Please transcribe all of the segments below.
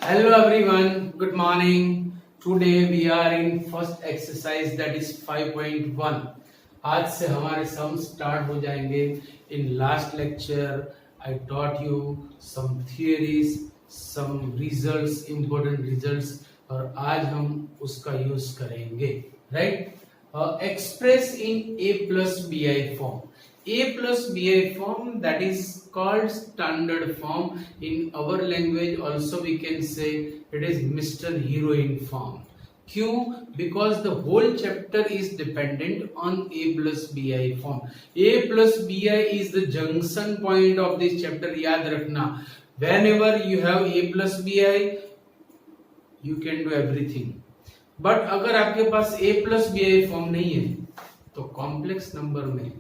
Hello everyone, good morning. Today we are in first exercise that is 5.1. आज से हमारे सम start हो जाएंगे. In last lecture I taught you some theories, some results, important results और आज हम उसका यूज करेंगे. Right? Express in A plus BI form. A plus BI form, that is called standard form. In our language also we can say it is Mr. Heroine form. क्यों? Because the whole chapter is dependent on A plus BI form. A plus BI is the junction point of this chapter. याद रखना, whenever you have A plus BI you can do everything. But अगर आपके पास A plus b i form नहीं है तो complex number में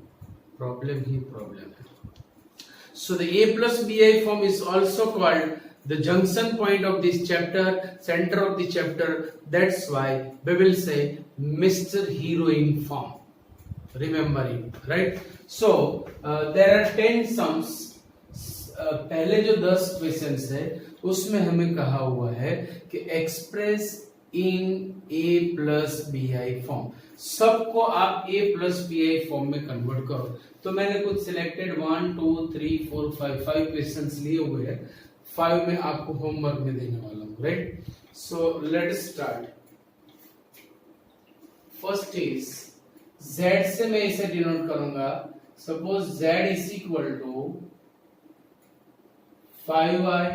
problem ही प्रॉब्लम है. So the A plus b i form is also called the junction point of this chapter, center of the chapter. That's why we will say Mr. Heroine form. Remember it, right? So there are 10 sums. पहले जो 10 questions है उसमें हमें कहा हुआ है कि express in A plus b i form. सबको आप A plus b i form में कन्वर्ट करो. तो मैंने कुछ सिलेक्टेड 1 2 3 4 5 क्वेश्चंस लिए हुए हैं. 5 में आपको होमवर्क में देने वाला हूं. Right? So let's start. First is Z से मैं इसे डिनोट करूंगा. Suppose Z is equal to 5i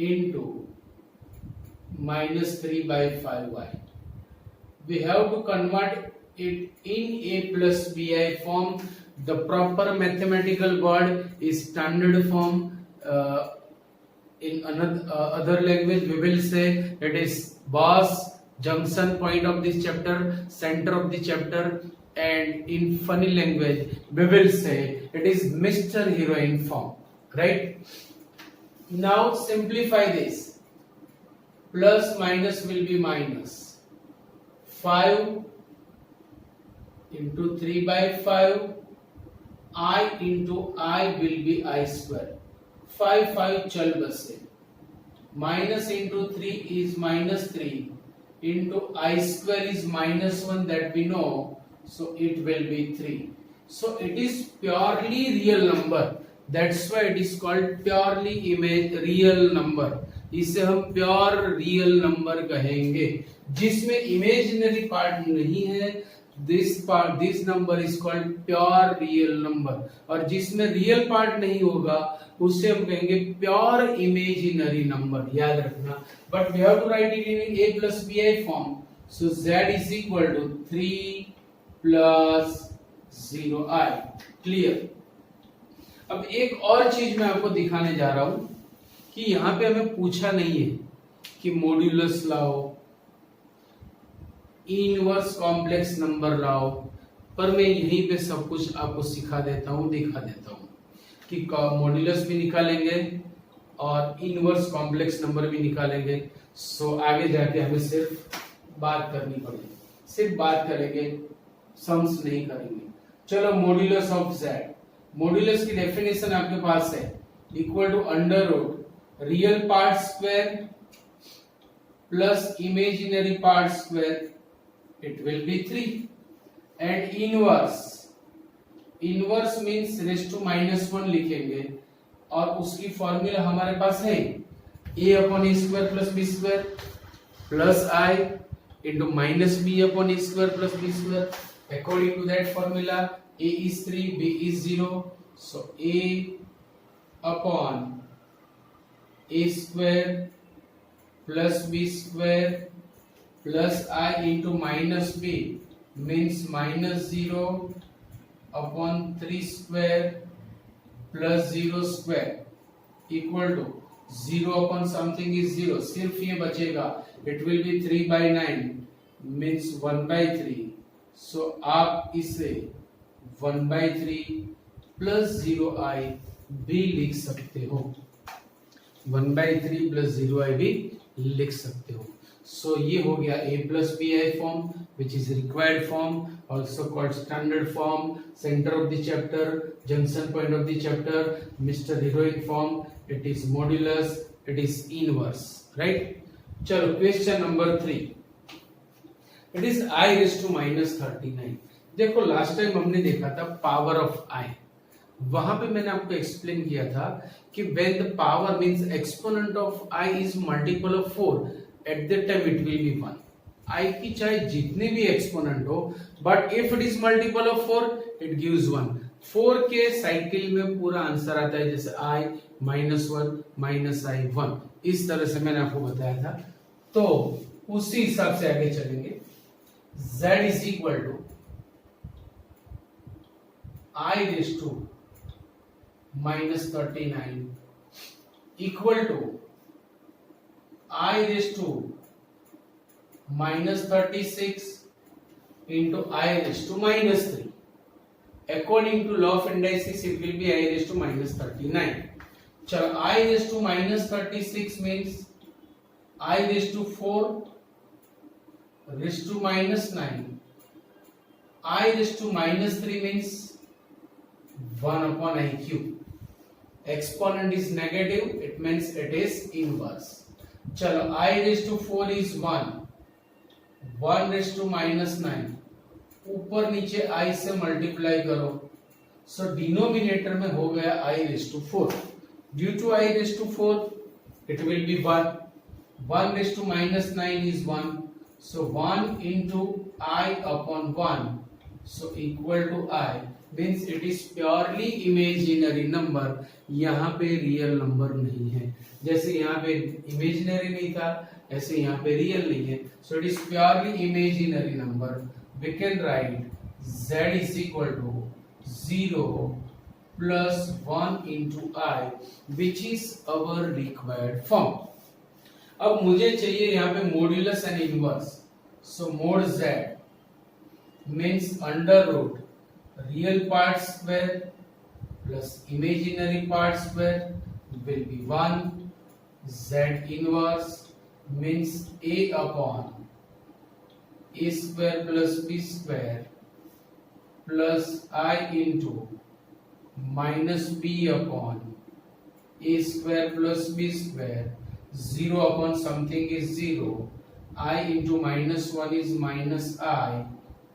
into minus 3 by 5i. We have to convert it in A plus BI form. The proper mathematical word is standard form. In another other language we will say it is boss, junction point of this chapter, center of the chapter, and in funny language we will say it is Mr. Heroine form. Right? Now simplify this. Plus minus will be minus. 5 into 3 by 5. I into I will be I square. 5 चल बसे. Minus into 3 is minus 3. Into I square is minus 1, that we know. So it will be 3. So it is purely real number. That's why it is called purely real number. इसे हम pure real number कहेंगे. जिसमें imaginary part नहीं है, this number is called pure real number. और जिसमें real part नहीं होगा उसे हम कहेंगे प्योर इमेजिनरी नंबर. याद रखना. But we have to write it in A plus b i form. So Z is equal to 3 plus 0i. Clear? अब एक और चीज मैं आपको दिखाने जा रहा हूं कि यहां पे हमें पूछा नहीं है कि मॉड्यूलस लाओ, इनवर्स कॉम्प्लेक्स नंबर लाओ, पर मैं यहीं पे सब कुछ आपको सिखा देता हूं, दिखा देता हूं कि मॉड्यूलस भी निकालेंगे और इनवर्स कॉम्प्लेक्स नंबर भी निकालेंगे. सो आगे जाके हमें सिर्फ बात करनी पड़ेगी, सिर्फ बात करेंगे, सम्स नहीं करेंगे. चलो, मॉड्यूलस ऑफ Z. मॉड्यूलस की डेफिनेशन आपके पास है, equal to under root real part square plus imaginary part square. It will be 3. And inverse means raise to -1 लिखेंगे और उसकी फॉर्मूला हमारे पास है a upon a square plus b square plus i into minus b upon a square plus b square. According to that formula a is 3, b is 0. So a upon a square plus b square plus I into minus b means minus 0 upon 3 square plus 0 square equal to 0 upon something is 0. सिर्फ ये बचेगा. It will be 3 by 9 means 1 by 3. So आप इसे 1 by 3 plus 0i भी लिख सकते हो. 1 by 3 plus 0i भी लिख सकते हो. So ये हो गया A plus BI form, which is required form, also called standard form, center of the chapter, junction point of the chapter, Mr. Heroic form. It is modulus, it is inverse, right? चलो question number 3, it is I raised to -39। देखो last time हमने देखा था power of I, वहां पे मैंने आपको explain किया था कि when the power means exponent of I is multiple of 4, at that time it will B 1। I की चाहे जितने भी एक्सपोनेंट हो, but if it is multiple of 4 it gives 1। 4 के साइकिल में पूरा आंसर आता है, जैसे I -1 -I 1, इस तरह से मैंने आपको बताया था। तो उसी हिसाब से आगे चलेंगे। Z is equal to I raised to -39 equal to I raised to -36 into I raised to -3। According to law of indices, it will be I raised to -39। चलो I raised to -36 means I raised to 4 raised to -9। I raised to -3 means 1 upon I cube। Exponent is negative, it means it is inverse। चलो I raised to 4 is 1 raised to -9, ऊपर नीचे I से multiply करो, सो denominator में हो गया I raised to 4। Due to I raised to 4 it will be 1 raised to -9 is 1, so 1 into I upon 1, so equal to I, means it is purely imaginary number। यहाँ पे real number नहीं है, जैसे यहाँ पे इमेजिनरी नहीं था ऐसे यहाँ पे रियल नहीं है, so it is purely imaginary number। We can write Z is equal to 0 plus 1 into I, which is our required form। अब मुझे चाहिए यहाँ पे modulus and inverse, so mod Z means under root real part square plus imaginary part square will be 1। Z inverse means A upon A square plus B square plus I into minus B upon A square plus B square। 0 upon something is 0, I into -1 is minus I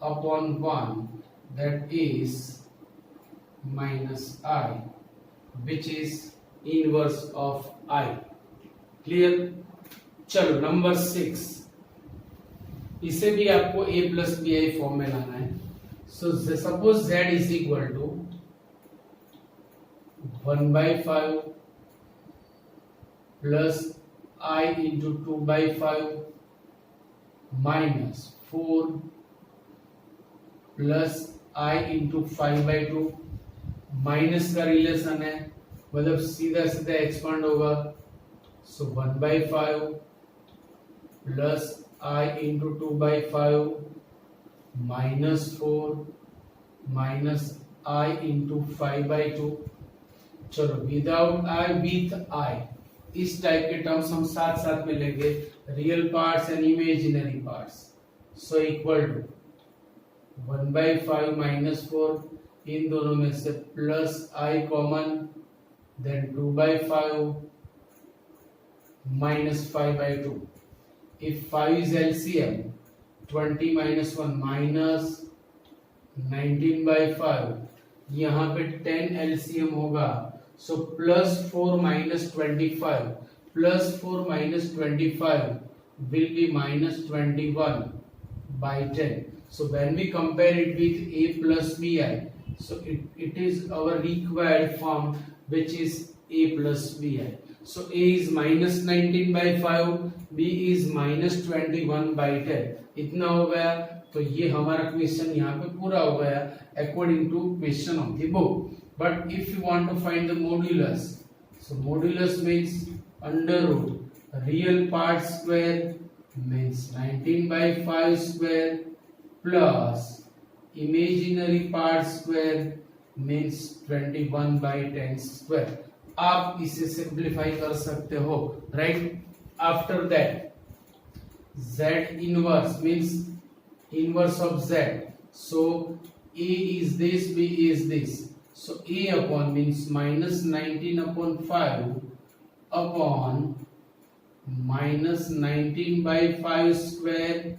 upon 1, that is minus I, which is inverse of I। Clear? चलो number 6, इसे भी आपको A plus BI form में लाना है। So suppose Z is equal to 1/5 plus I into 2/5 minus 4 plus I into 5/2। Minus का relation है, मतलब सीधा सीधा एक्सपांड होगा, so 1/5 plus I into 2/5 minus 4 minus I into 5/2। चलो विदाउट I विथ I, इस टाइप के टर्म्स हम साथ साथ में लेंगे, real parts and imaginary parts. So equal to 1/5 minus 4, इन दोनों में से plus I common, then 2/5 minus 5/2। if 5 is LCM, 20 minus 1 minus 19/5, यहाँ पे 10 LCM होगा, so plus 4 minus 25 plus 4 minus 25 will be minus 21/10। so when we compare it with A plus BI, so it is our required form, which is A plus BI। so A is minus 19/5, B is minus 21/10। इतना हो गया, तो ये हमारा question यहाँ पे पूरा हो गया according to question of the book. But if you want to find the modulus, so modulus means under root real part square means 19/5 square plus imaginary part square means 21/10 square. आप इसे simplify कर सकते हो, right? After that Z inverse means inverse of Z, so A is this, B is this, so A upon means minus 19/5 upon -19/5²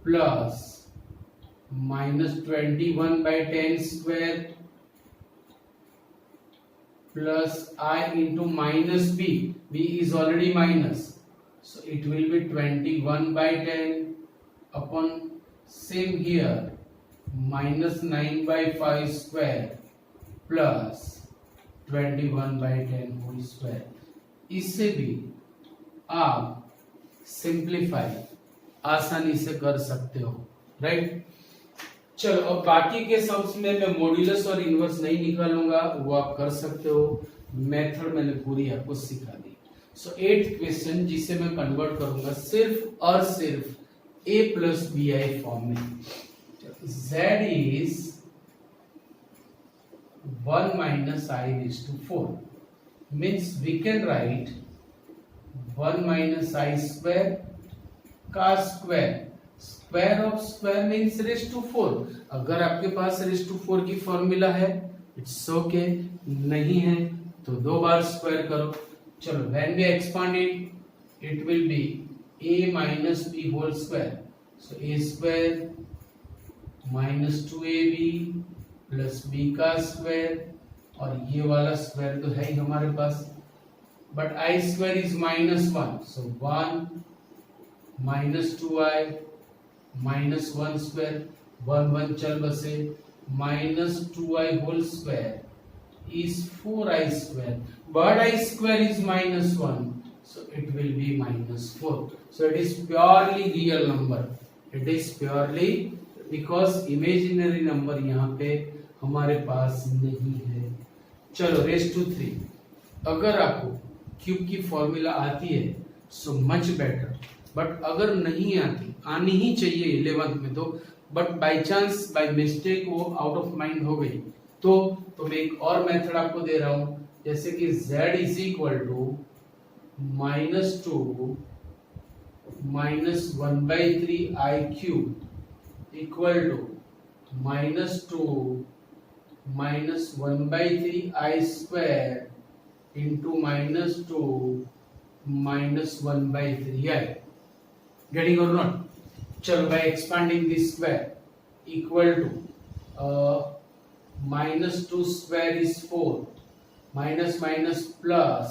plus -21/10² plus I into minus b. b is already minus, so it will be 21/10 upon same here -9/5² plus 21/10 whole square. इससे भी आप simplify आसानी से कर सकते हो, right. चलो अब बाकी के सम्स में मैं मॉड्यूलस और इनवर्स नहीं निकालूंगा, वो आप कर सकते हो, मेथड मैंने पूरी आपको सिखा दी। सो 8th क्वेश्चन जिसे मैं कन्वर्ट करूंगा सिर्फ और सिर्फ a plus b i form में। z is 1 minus I raised to 4 means we can write 1 minus I square का square, square of square means raised to 4। अगर आपके पास raised to 4 की फॉर्मूला है इट्स ओके, नहीं है तो 2 बार स्क्वायर करो। चलो when we expand it will be a minus b whole square, so a square minus 2ab plus b का स्क्वायर, और ये वाला स्क्वायर तो है ही हमारे पास, but i square is -1, so 1 minus 2i minus 1 square, 1 चल बसे, minus 2i whole square is 4i square, but I square is -1, so it will be -4. So it is purely real number, it is purely because imaginary number यहाँ पे हमारे पास नहीं है। चलो raise to 3, अगर आपको क्यूब की फॉर्मूला आती है सो मच बेटर, बट अगर नहीं आती, आनी ही चाहिए 11th में तो, but by chance by mistake वो आउट ऑफ माइंड हो गई तो मैं एक और मेथड आपको दे रहा हूं, जैसे कि z is equal to -2 -1/3 I cube equal to -2 -1/3 I square into -2 -1/3 I। Getting और नॉट? चलो by expanding this square equal to -2 square is 4 minus minus plus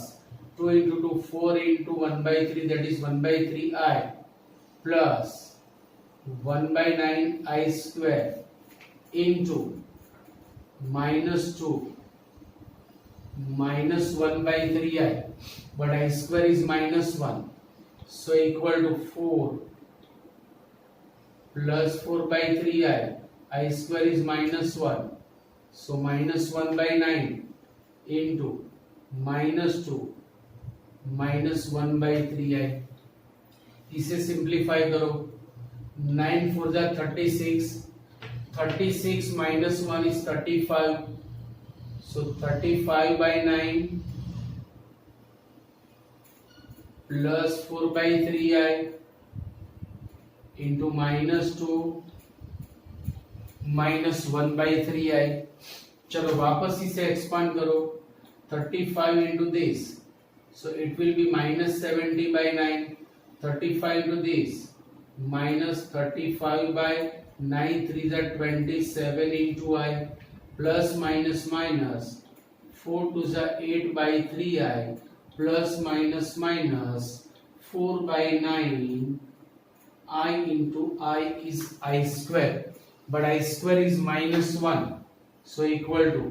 2 into 2 4 into 1/3, that is 1/3 I plus 1/9 I square into -2 minus 1/3 I, but I square is -1, so equal to 4 plus 4/3 I square is -1, so -1/9 into -2 -1/3 I। इसे simplify करो, 9 4 जा 36, 36 minus 1 is 35, so 35/9 plus 4/3 I into -2 -1/3 I। चलो वापस इसे expand करो, 35 into this, so it will be -70/9, 35 to this -35/9 3 is 27 into I plus minus 4 to the 8/3 I plus minus 4/9 I into I is I square, but I square is -1, so equal to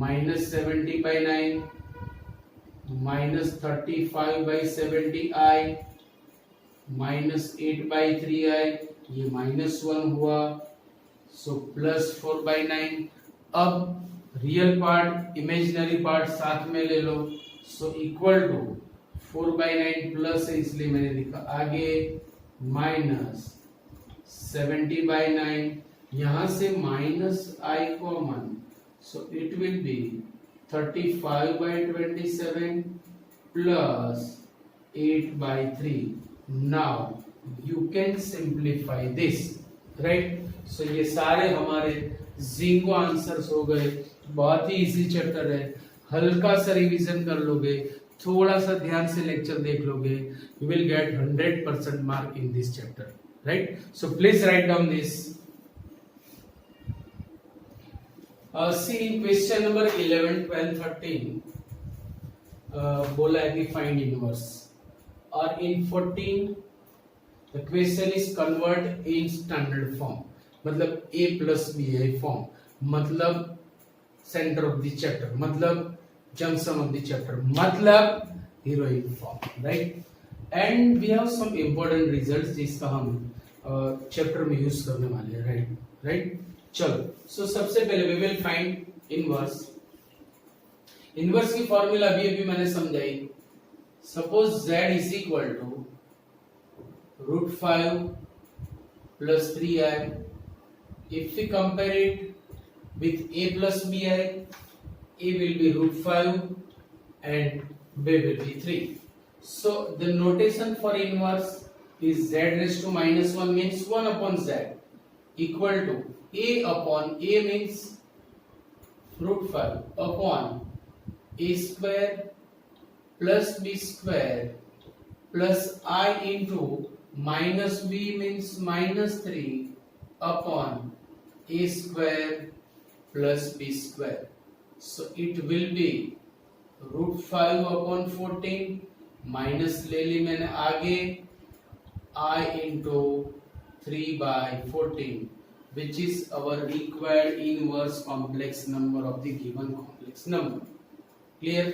-70/9 -35/70 I minus 8/3 I, ये -1 हुआ, so plus 4/9। अब real part imaginary part साथ में ले लो, सो equal to 4/9 plus है इसलिए मैंने लिखा आगे माइनस 70/9, यहां से minus I common, so it will B 35/27 plus 8/3। Now you can simplify this, right? So ये सारे हमारे जिंगो आंसर्स हो गए, बहुत ही इजी चैप्टर है, हल्का सा रिवीजन कर लोगे थोड़ा सा ध्यान से लेक्चर देख लोगे, you will get 100% mark in this chapter, right? So please write down this. See in question number 11, 12, 13 बोला है कि find inverse, और in 14 the question is convert in standard form, मतलब a plus b है form, मतलब center of the chapter, मतलब junction of the chapter, मतलब heroine form, right? And we have some important results जिसका हम chapter में use करने वाले हैं, राइट? चलो, सो सबसे पहले we will find inverse. Inverse की फॉर्मूला अभी मैंने समझाई. Suppose z is equal to √5 plus 3i. If we compare it with a plus bi, a will be √5 and b will be 3. So the notation for inverse is z raised to -1 means 1 upon z equal to a upon a means √5 upon a square plus b square plus I into minus b means -3 upon a square plus b square. So it will be √5 upon 14 minus ले ली मैंने आगे I into 3/14 which is our required inverse complex number of the given complex number. Clear?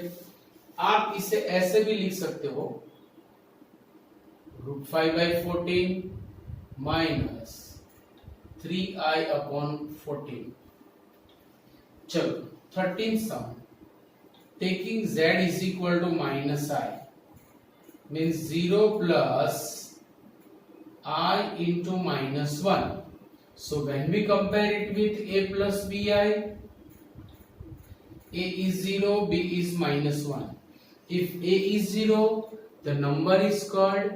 आप इसे ऐसे भी लिख सकते हो √5/14 minus 3i upon 14. चलो 13th sum. Taking z is equal to -i means 0 plus I into -1. So when we compare it with a plus bi, a is 0, b is -1. If a is 0, the number is called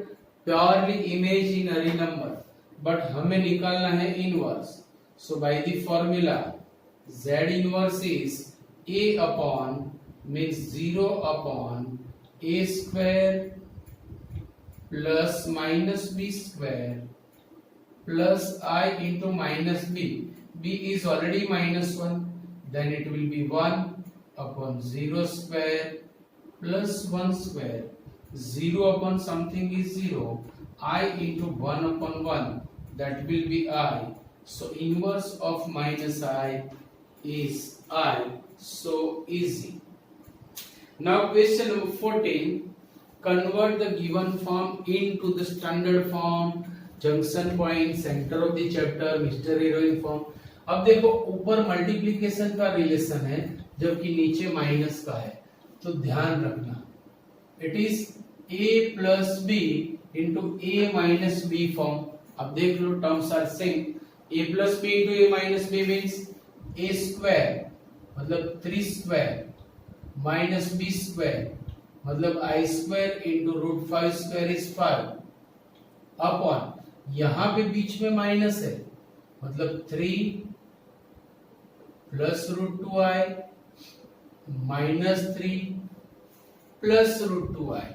purely imaginary number, but हमें निकालना है inverse. So by the formula z inverse is a upon means 0 upon a square plus minus b square plus I into minus b. b is already -1, then it will be 1 upon 0 square plus 1 square. 0 upon something is 0. I into 1 upon 1, that will be I. So inverse of minus I is I. So easy. Now question number 14. Convert the given form into the standard form, junction point, center of the chapter, Mr. Heroine form. अब देखो ऊपर multiplication का relation है जबकि नीचे minus का है, तो ध्यान रखना it is a plus b into a minus b form. अब देख लो terms are same. a plus b into a minus b means a square मतलब 3 स्क्वायर माइनस बी स्क्वायर मतलब i square into √5 square is 5 upon यहां पे बीच में minus है मतलब 3 plus √2i minus 3 plus √2i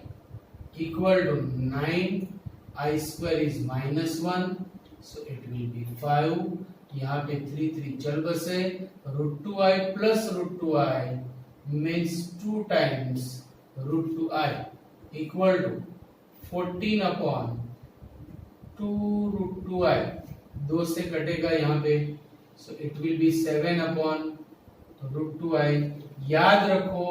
equal to 9. I square is -1 so it will B 5. यहाँ पे 3 चल बसे. √2i plus √2i means 2 times √2i equal to 14 upon 2 √2i. 2 से कटेगा यहाँ पे, so it will be 7 upon √2i. याद रखो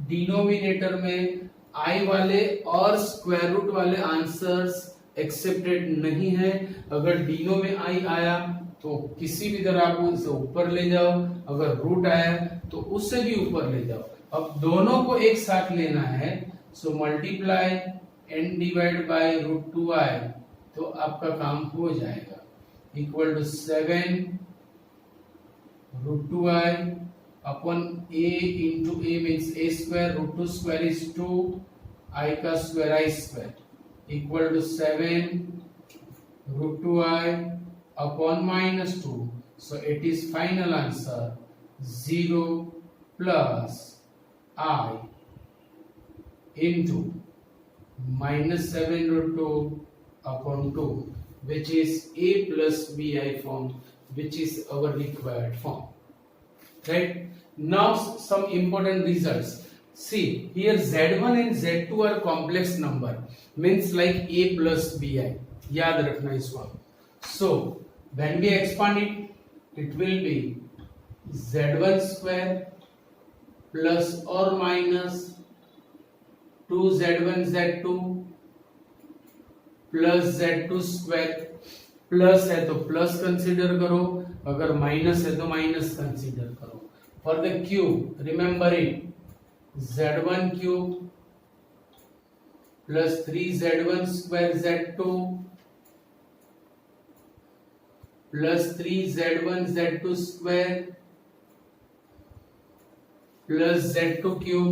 डिनोमिनेटर में i वाले और स्क्वायर रूट वाले आंसर्स एक्सेप्टेड नहीं है. अगर डिनो में i आया तो किसी भी तरह आप उसे ऊपर ले जाओ, अगर रूट आया तो उससे भी ऊपर ले जाओ. अब दोनों को एक साथ लेना है, so multiply n divide by √2i, तो आपका काम हो जाएगा. Equal to 7 √2i upon a into a means a square. √2 square is 2, i का square i square equal to 7 √2i upon -2. So it is final answer 0 plus I into -7√2 upon 2, which is a plus bi form, which is our required form. Right? Now some important results. See here, z1 and z2 are complex number, means like a plus bi. याद रखना इसको. So when we expand it, it will be z1 square plus or minus 2z1 z2 plus z2 square. Plus है तो plus consider करो, अगर minus है तो minus consider करो. For the cube remember it, z1 cube plus 3z1 square z2 plus 3z1 z2 square plus z2 cube.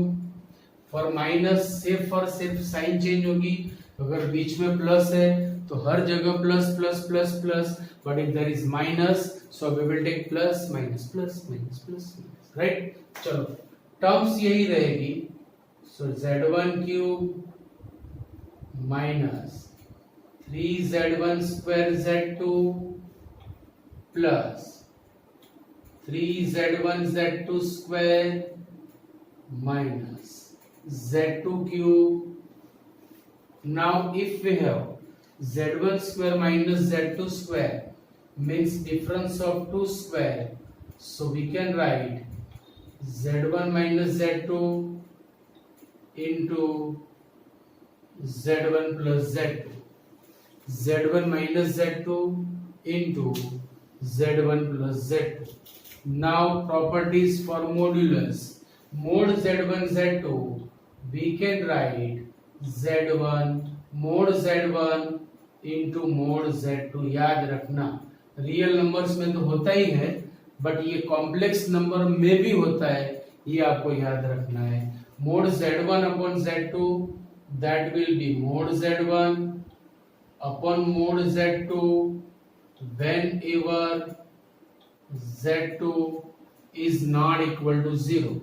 For minus सिर्फ और सिर्फ साइन चेंज होगी. अगर बीच में प्लस है तो हर जगह plus plus plus plus, but if there is minus so we will take plus minus plus minus plus. Right? चलो टर्म्स यही रहेगी. So z1 cube minus 3z1 square z2 plus 3z1 z2 square minus z2 cube. Now if we have z1 square minus z2 square means difference of 2 square, so we can write z1 minus z2 into z1 plus z2, z1 minus z2 into z1 plus z2. Now properties for modulus. Mod z1 z2 we can write z1 mod z1 into mod z2. याद रखना real numbers में तो होता ही है, but ये complex number में भी होता है, ये आपको याद रखना है. mod z1 upon z2, that will be mod z1 upon mod z2 whenever z2 is not equal to 0.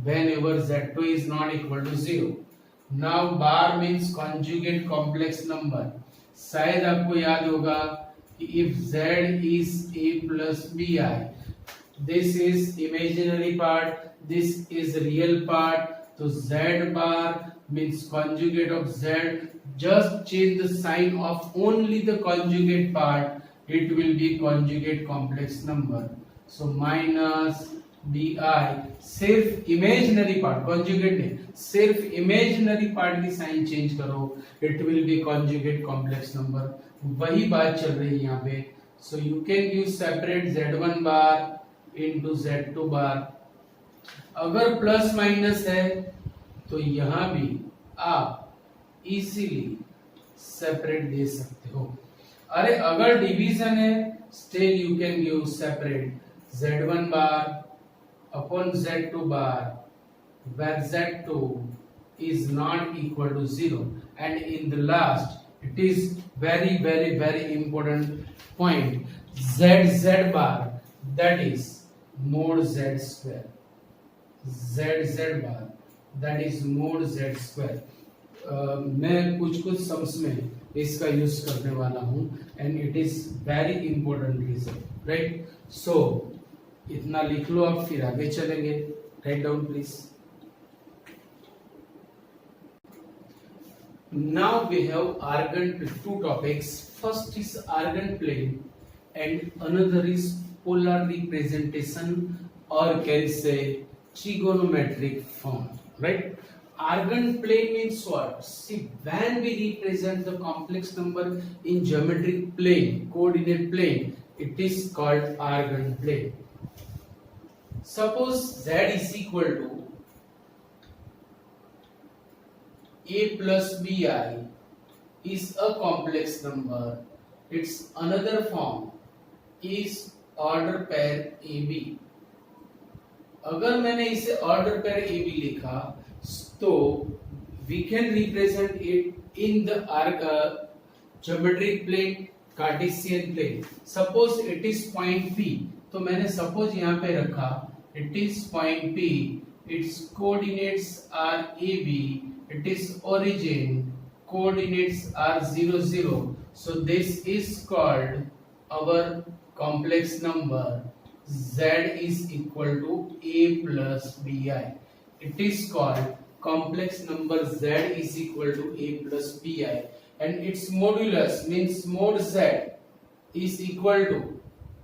Whenever z2 is not equal to 0. Now bar means conjugate complex number. शायद आपको याद होगा कि if z is a plus bi, this is imaginary part, this is real part. तो z bar means conjugate of z. Just change the sign of only the conjugate part. It will be conjugate complex number. So minus bi. सिर्फ imaginary part, conjugate नहीं, सिर्फ imaginary part की sign change करो, it will B conjugate complex number. वही बात चल रही है यहाँ पे. So you can use separate z1 bar into z2 बार. अगर प्लस माइनस है तो यहाँ भी आप इजीली सेपरेट दे सकते हो. अरे अगर डिवीजन है, still you can use separate z1 bar upon z2 bar where z2 is not equal to 0. And in the last, it is very important point, z bar, that is mod z square. z bar, that is mod z square. मैं कुछ sums में इसका use करने वाला हूँ, and it is very important reason. Right? So इतना लिख लो आप, फिर आगे चलेंगे. Right down please. Now we have Argand two topics. First is Argand plane and another is polar representation, और can say trigonometric form. Right? Argand plane means what? See, when we represent the complex number in geometric plane, coordinate plane, it is called Argand plane. Suppose z is equal to a plus bi is a complex number. Its another form is order pair AB. अगर मैंने इसे order pair AB लिखा तो we can represent it in the geometric plane, Cartesian plane. Suppose it is point P, तो मैंने suppose यहाँ पे रखा it is point P its coordinates are AB, it is origin, coordinates are 0 0, so this is called our complex number. Z is equal to A plus BI. It is called complex number. Z is equal to A plus BI, and its modulus means mod Z is equal to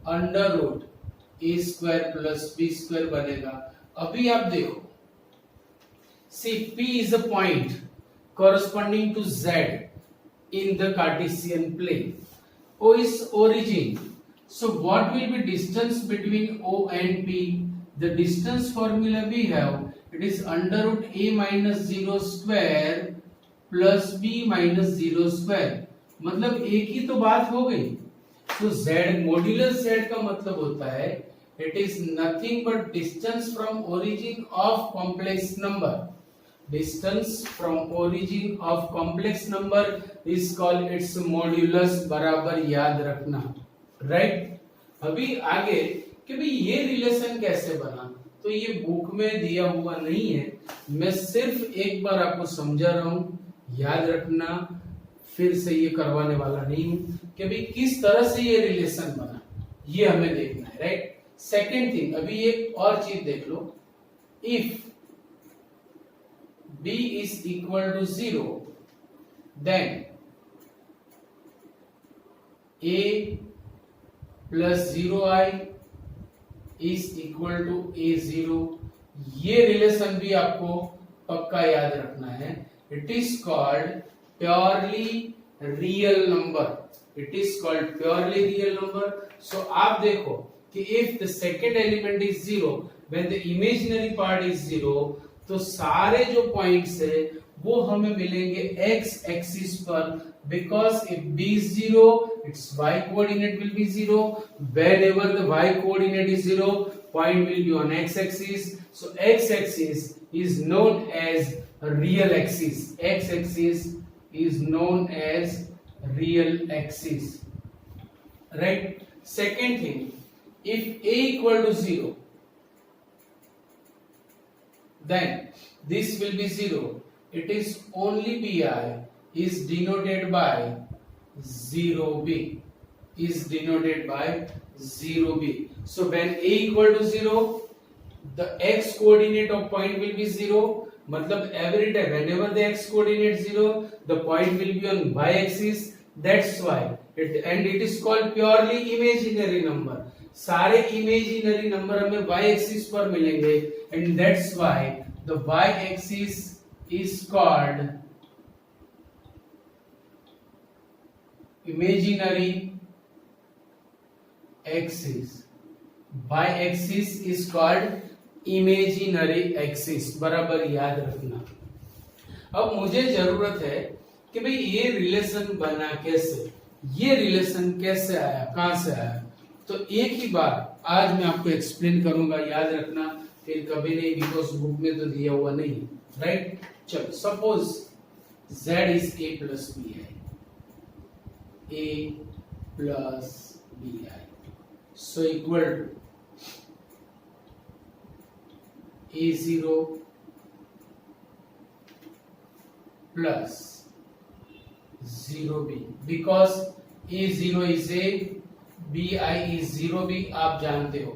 under root a square plus b square बनेगा. अभी आप देखो, सी P is a point corresponding to Z in the Cartesian plane. O is origin. So what will be distance between O and P? The distance formula we have, it is under root A minus 0 square plus B minus 0 square. मतलब एक ही तो बात हो गई. तो z modulus z का मतलब होता है it is nothing but distance from origin of complex number. Distance from origin of complex number is called its modulus. बराबर याद रखना, राइट. अभी आगे कि भाई ये रिलेशन कैसे बना, तो ये बुक में दिया हुआ नहीं है, मैं सिर्फ एक बार आपको समझा रहा हूं. याद रखना, फिर से ये करवाने वाला नहीं हूं कि भाई किस तरह से ये रिलेशन बना, ये हमें देखना है, राइट. सेकेंड थिंग, अभी एक और चीज देख लो. If b is equal to 0, then a plus 0i is equal to a0. ये रिलेशन भी आपको पक्का याद रखना है. It is called purely real number. It is called purely real number. So आप देखो कि if the second element is 0 when the imaginary part is 0, तो सारे जो पॉइंट्स है वो हमें मिलेंगे x एक्सिस पर, because if b is 0 its y coordinate will be 0. Whenever the y coordinate is 0, point will be on x axis. So x axis is known as real axis. X axis is known as real axis, right. Second thing, if a equal to 0, then this will be 0. It is only bi is denoted by 0b, is denoted by 0b. So when a equal to 0, the x coordinate of point will be 0. मतलब every time whenever the x coordinate 0, the point will be on y axis. That's why it is called purely imaginary number. सारे imaginary number हमें y axis पर मिलेंगे, and that's why the y axis is called imaginary axis. Y axis is called imaginary axis. बराबर याद रखना. अब मुझे जरूरत है कि भाई ये रिलेशन बना कैसे, ये रिलेशन कैसे आया, कहां से आया. तो एक ही बार आज मैं आपको एक्सप्लेन करूंगा, याद रखना, फिर कभी नहीं, बिकॉज बुक में तो दिया हुआ नहीं, राइट. चलो, suppose z is a plus b i, a plus b i, so equal to a0 plus 0b, because a0 is a, bi is 0b. आप जानते हो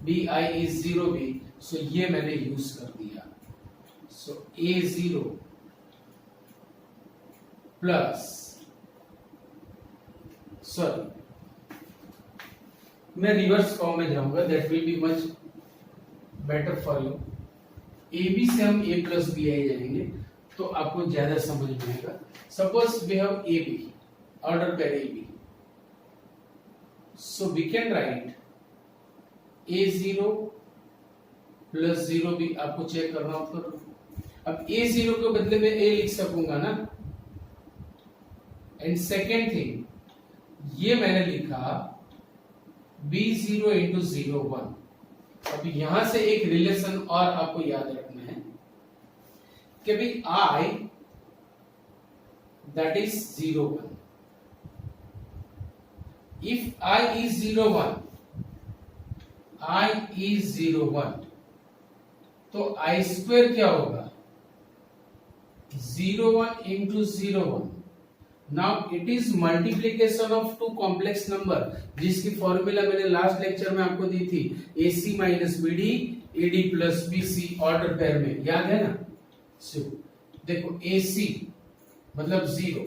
bi is 0b, so ये मैंने यूज कर दिया. so a0 plus, सॉरी मैं reverse form में जाऊंगा, that will be much better for you. AB से हम A प्लस बी आई जाएंगे तो आपको ज्यादा समझ में आएगा. Suppose we have AB, order pair AB, so we can write A0 plus 0B. आपको चेक करना हो तो अब A0 के बदले में A लिख सकूंगा ना. एंड सेकेंड थिंग, ये मैंने लिखा B0 इंटू 0 1. अब यहां से एक रिलेशन और आपको याद रखना है कि भाई I that is 0 1. If I is 0 1, I is 0 1, तो आई स्क्वायर क्या होगा 01 into 01. Now it is multiplication of two complex number जिसकी फॉर्मूला मैंने लास्ट लेक्चर में आपको दी थी AC minus BD AD plus BC order pair में, याद है ना। सो देखो AC मतलब 0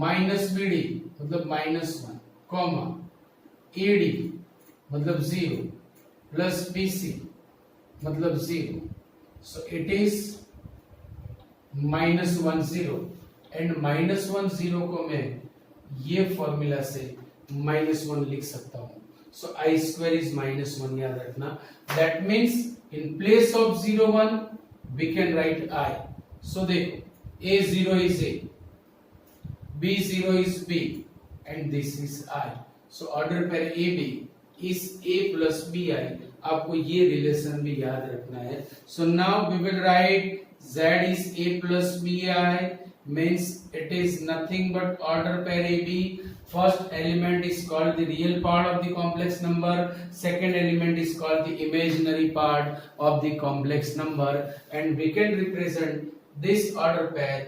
माइनस BD मतलब -1 कॉमा AD मतलब 0 प्लस BC मतलब 0. So it is -10 एंड -10 को मैं ये फॉर्मूला से -1 लिख सकता हूं. सो आई स्क्वायर इज -1, याद रखना. That means in place of 01 we can write i. So देखो A0 is A, B0 is B and this is I. So order pair AB is A plus BI. आपको ये relation भी याद रखना है. So now we will write Z is A plus BI, means it is nothing but order pair AB. First element is called the real part of the complex number. Second element is called the imaginary part of the complex number. And we can represent this order pair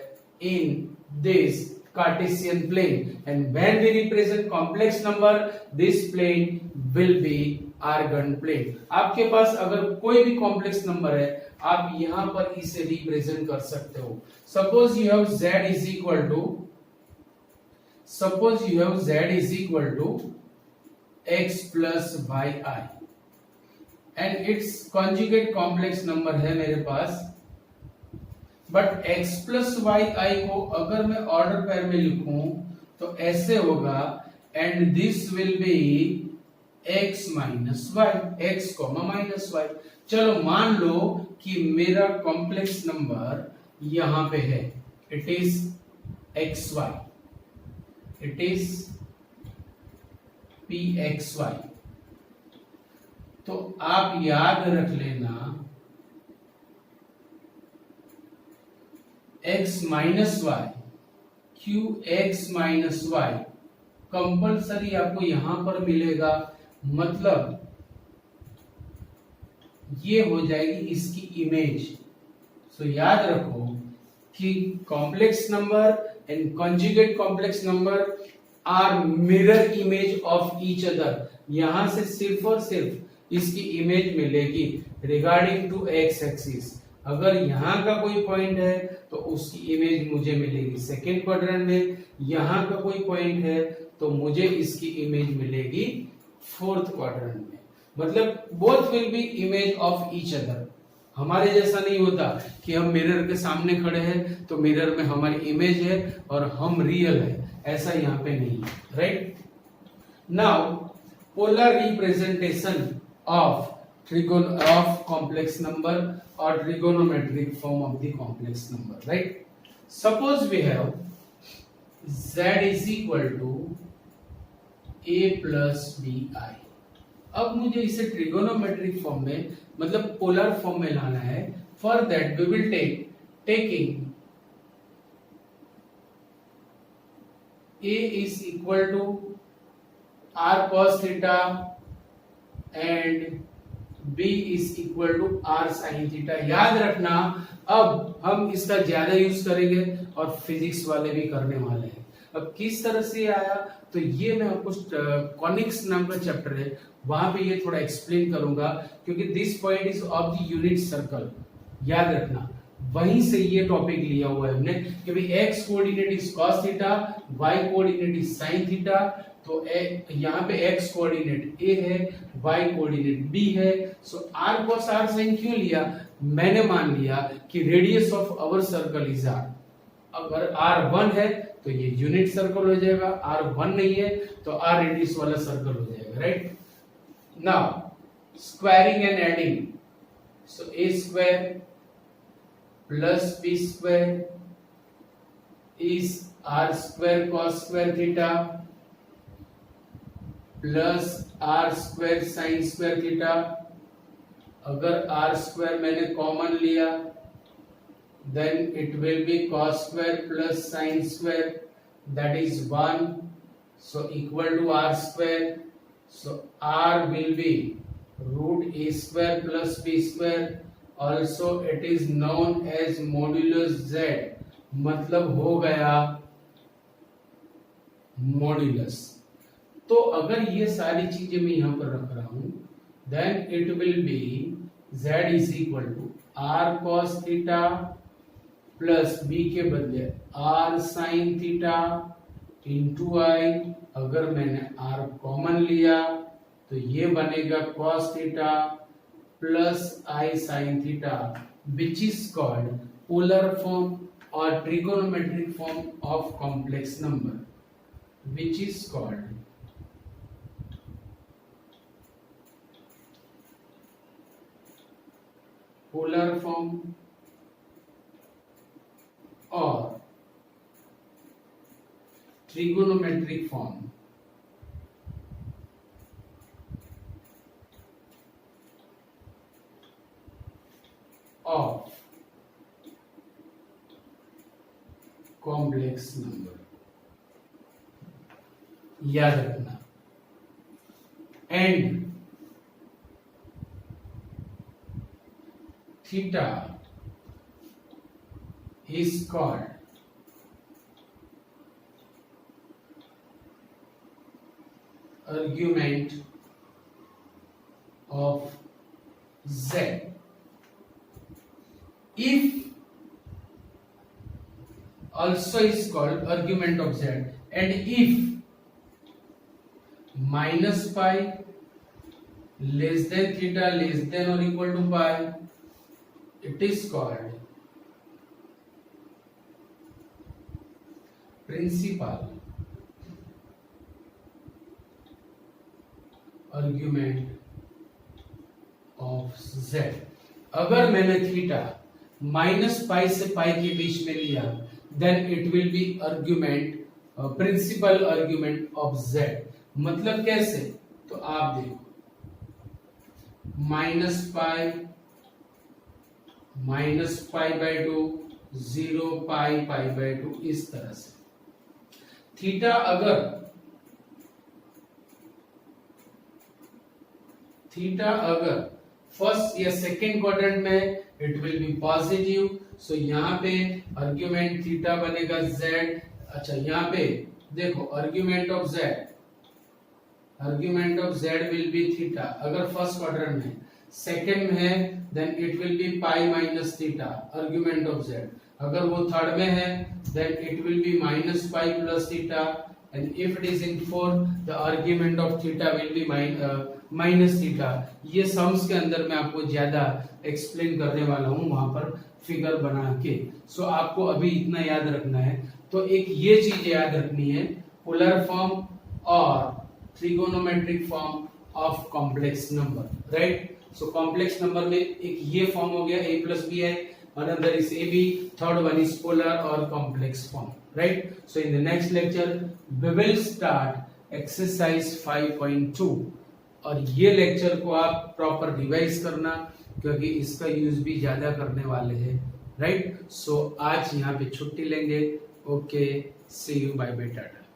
in this Cartesian plane. And when we represent complex number, this plane will be Argand plane. आपके पास अगर कोई भी complex number है आप यहां पर इसे रिप्रेजेंट कर सकते हो. Suppose you have z is equal to x plus y i and it's conjugate complex number है मेरे पास. But x plus y i को अगर मैं ऑर्डर पेयर में लिखूं तो ऐसे होगा and this will be x minus y, x comma minus y. चलो मान लो कि मेरा कॉम्प्लेक्स नंबर यहां पे है, it is xy, it is pxy. तो आप याद रख लेना x minus y qx minus y compulsory आपको यहां पर मिलेगा. मतलब ये हो जाएगी इसकी इमेज. सो याद रखो कि complex number and conjugate complex number are mirror image of each other. यहां से सिर्फ और सिर्फ इसकी इमेज मिलेगी रिगार्डिंग टू एक्स एक्सिस. अगर यहां का कोई पॉइंट है तो उसकी इमेज मुझे मिलेगी सेकेंड क्वाड्रेंट में. यहां का कोई पॉइंट है तो मुझे इसकी इमेज मिलेगी फोर्थ क्वाड्रेंट में. मतलब both will be image of each other. हमारे जैसा नहीं होता कि हम मिरर के सामने खड़े हैं तो मिरर में हमारी इमेज है और हम रियल है, ऐसा यहाँ पे नहीं है. Right now polar representation of complex number और trigonometric form of the complex number. Right suppose we have z is equal to a plus b i. अब मुझे इसे ट्रिगोनोमेट्रिक फॉर्म में मतलब पोलर फॉर्म में लाना है. For that we will taking a is equal to r cos theta and b is equal to r sin theta. याद रखना अब हम इसका ज्यादा यूज करेंगे और फिजिक्स वाले भी करने वाले हैं. अब किस तरह से आया तो ये मैं आपको कॉनिक्स नाम का चैप्टर है वहां पे ये थोड़ा एक्सप्लेन करूंगा क्योंकि this point is of the unit circle. याद रखना वहीं से ये टॉपिक लिया हुआ है हमने कि भाई x coordinate is cos theta, y coordinate is sin theta. तो यहाँ पे x कोऑर्डिनेट a है, y कोऑर्डिनेट b है. सो r cos r sin क्यों लिया? मैंने मान लिया कि radius of our circle is r. अगर r 1 है तो ये यूनिट सर्कल हो जाएगा, r 1 नहीं है तो r रेडियस वाला सर्कल हो जाएगा. Right now squaring and adding. So a square plus b square is r square cos square theta plus r square sin square theta. अगर r स्क्वायर मैंने कॉमन लिया then it will be cos square plus sin square, that is 1, so equal to r square. So r will be root a square plus b square, also it is known as modulus z, मतलब हो गया modulus. तो अगर ये सारी चीजें मैं यहां पर रख रहा हूं, then it will be z is equal to r cos theta plus b के बदले r sine theta into i. अगर मैंने r कॉमन लिया तो ये बनेगा cos theta plus i sine theta, which is called polar form और trigonometric form of complex number, which is called polar form और trigonometric form of complex number. याद रखना, and theta is called argument of z if also is called argument of z, and if minus pi less than theta less than or equal to pi, it is called principal argument of z। अगर मैंने theta minus pi से पाई के बीच में लिया, then it will be argument principal argument of z। मतलब कैसे, तो आप देखो minus pi by 2 0 pi by 2 इस तरह से। थीटा अगर फर्स्ट या सेकेंड क्वाड्रेंट में it will be positive, so यहाँ पे आर्ग्यूमेंट थीटा बनेगा z। अच्छा यहाँ पे देखो argument of z will be theta अगर फर्स्ट क्वाड्रेंट में, सेकेंड में है then it will be pi minus theta argument of z। अगर वो थर्ड में है then it will be minus pi plus theta, and if it is in fourth the argument of theta will be minus theta। ये sums के अंदर मैं आपको ज्यादा एक्सप्लेन करने वाला हूँ वहां पर फिगर बना के। सो आपको अभी इतना याद रखना है। तो एक ये चीज याद रखनी है, पोलर फॉर्म और trigonometric form of complex number, right. So complex number में एक ये फॉर्म हो गया a plus b है, another is AB, third one is polar or complex form, right? So in the next lecture we will start exercise 5.2 और ये lecture को आप प्रॉपर रिवाइज करना क्योंकि इसका यूज भी ज्यादा करने वाले हैं, राइट। सो आज यहाँ पे छुट्टी लेंगे। Okay, see you, bye bye, Tata.